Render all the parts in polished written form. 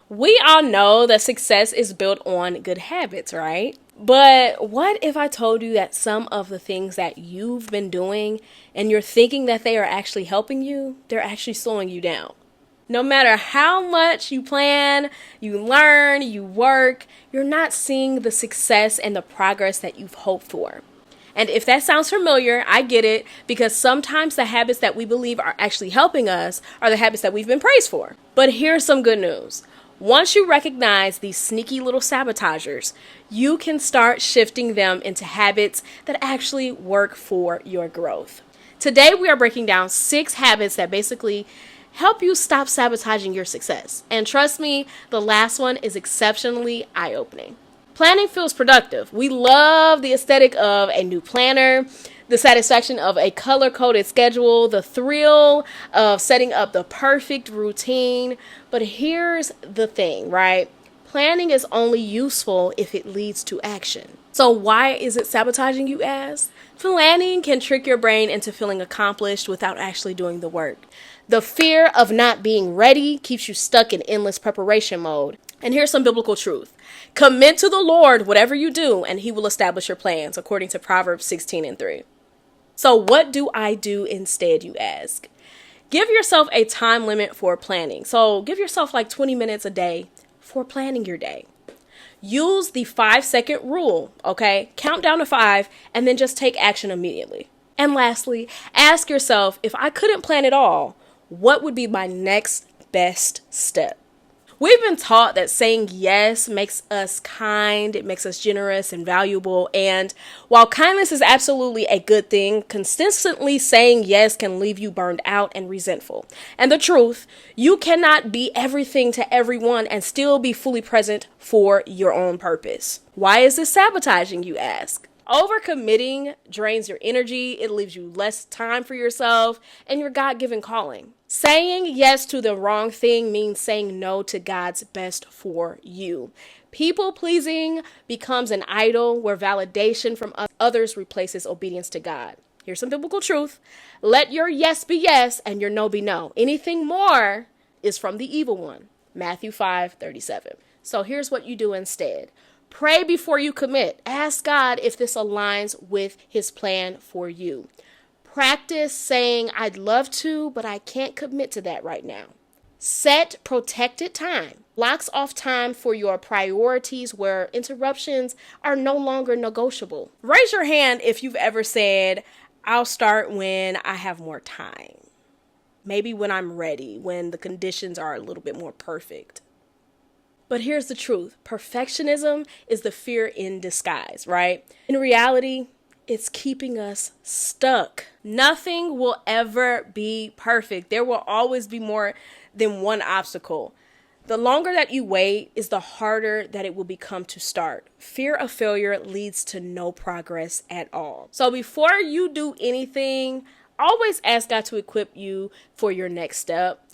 We all know that success is built on good habits, right? But what if I told you that some of the things that you've been doing and you're thinking that they are actually helping you, they're actually slowing you down? No matter how much you plan, you learn, you work, you're not seeing the success and the progress that you've hoped for. And if that sounds familiar, I get it, because sometimes the habits that we believe are actually helping us are the habits that we've been praised for. But here's some good news. Once you recognize these sneaky little sabotagers, you can start shifting them into habits that actually work for your growth. Today, we are breaking down 6 habits that basically help you stop sabotaging your success. And trust me, the last one is exceptionally eye-opening. Planning feels productive. We love the aesthetic of a new planner, the satisfaction of a color-coded schedule, the thrill of setting up the perfect routine. But here's the thing, right? Planning is only useful if it leads to action. So why is it sabotaging, you ask? Planning can trick your brain into feeling accomplished without actually doing the work. The fear of not being ready keeps you stuck in endless preparation mode. And here's some biblical truth. Commit to the Lord whatever you do, and he will establish your plans, according to Proverbs 16:3. So what do I do instead, you ask? Give yourself a time limit for planning. So give yourself like 20 minutes a day for planning your day. Use the 5-second rule, okay? Count down to 5 and then just take action immediately. And lastly, ask yourself, if I couldn't plan it all, what would be my next best step? We've been taught that saying yes makes us kind, it makes us generous and valuable. And while kindness is absolutely a good thing, consistently saying yes can leave you burned out and resentful. And the truth, you cannot be everything to everyone and still be fully present for your own purpose. Why is this sabotaging, you ask? Overcommitting drains your energy, it leaves you less time for yourself and your God-given calling. Saying yes to the wrong thing means saying no to God's best for you. People-pleasing becomes an idol where validation from others replaces obedience to God. Here's some biblical truth. Let your yes be yes and your no be no. Anything more is from the evil one. Matthew 5:37. So here's what you do instead. Pray before you commit. Ask God if this aligns with his plan for you. Practice saying, I'd love to, but I can't commit to that right now. Set protected time. Blocks off time for your priorities where interruptions are no longer negotiable. Raise your hand if you've ever said, I'll start when I have more time. Maybe when I'm ready, when the conditions are a little bit more perfect. But here's the truth. Perfectionism is the fear in disguise, right? In reality, it's keeping us stuck. Nothing will ever be perfect. There will always be more than one obstacle. The longer that you wait is the harder that it will become to start. Fear of failure leads to no progress at all. So before you do anything, always ask God to equip you for your next step.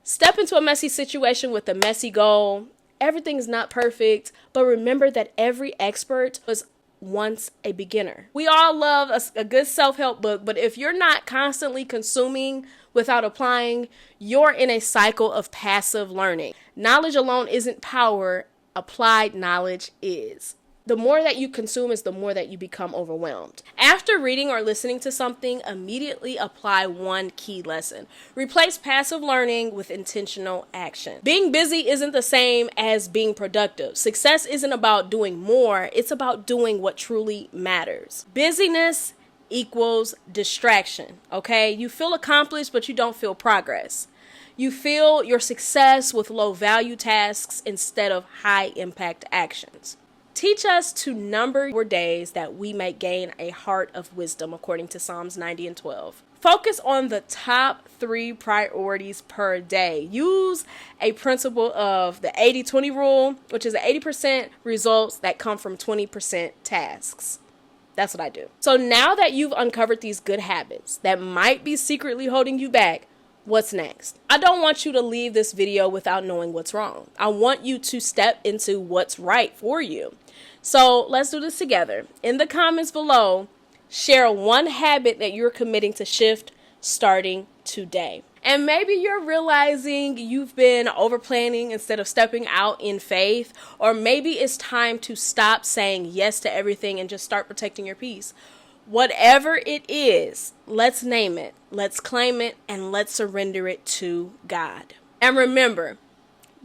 Step into a messy situation with a messy goal. Everything's not perfect, but remember that every expert was once a beginner. We all love a good self-help book, but if you're not constantly consuming without applying, you're in a cycle of passive learning. Knowledge alone isn't power, applied knowledge is. The more that you consume is the more that you become overwhelmed. After reading or listening to something, immediately apply one key lesson. Replace passive learning with intentional action. Being busy isn't the same as being productive. Success isn't about doing more, it's about doing what truly matters. Busyness equals distraction, okay? You feel accomplished, but you don't feel progress. You feel your success with low value tasks instead of high impact actions. Teach us to number your days that we may gain a heart of wisdom, according to Psalms 90:12. Focus on the top 3 priorities per day. Use a principle of the 80-20 rule, which is the 80% results that come from 20% tasks. That's what I do. So now that you've uncovered these good habits that might be secretly holding you back, what's next? I don't want you to leave this video without knowing what's wrong. I want you to step into what's right for you. So let's do this together. In the comments below, share one habit that you're committing to shift starting today. And maybe you're realizing you've been over planning instead of stepping out in faith. Or maybe it's time to stop saying yes to everything and just start protecting your peace. Whatever it is, let's name it, let's claim it, and let's surrender it to God. And remember,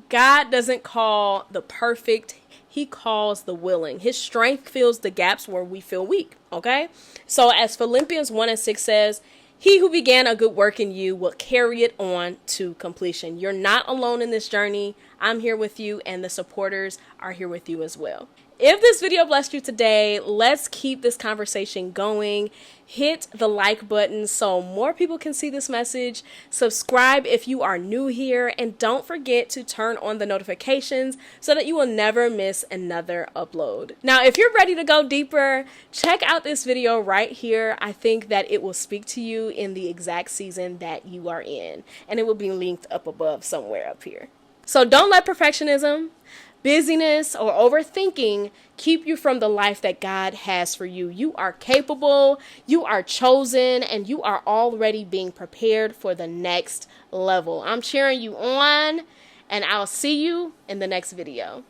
God doesn't call the perfect, He calls the willing. His strength fills the gaps where we feel weak, okay? So as Philippians 1:6 says, he who began a good work in you will carry it on to completion. You're not alone in this journey. I'm here with you, and the supporters are here with you as well. If this video blessed you today, let's keep this conversation going. Hit the like button so more people can see this message. Subscribe if you are new here, and don't forget to turn on the notifications so that you will never miss another upload. Now, if you're ready to go deeper, check out this video right here. I think that it will speak to you in the exact season that you are in, and it will be linked up above somewhere up here. So don't let perfectionism, busyness, or overthinking keep you from the life that God has for you. You are capable, you are chosen, and you are already being prepared for the next level. I'm cheering you on, and I'll see you in the next video.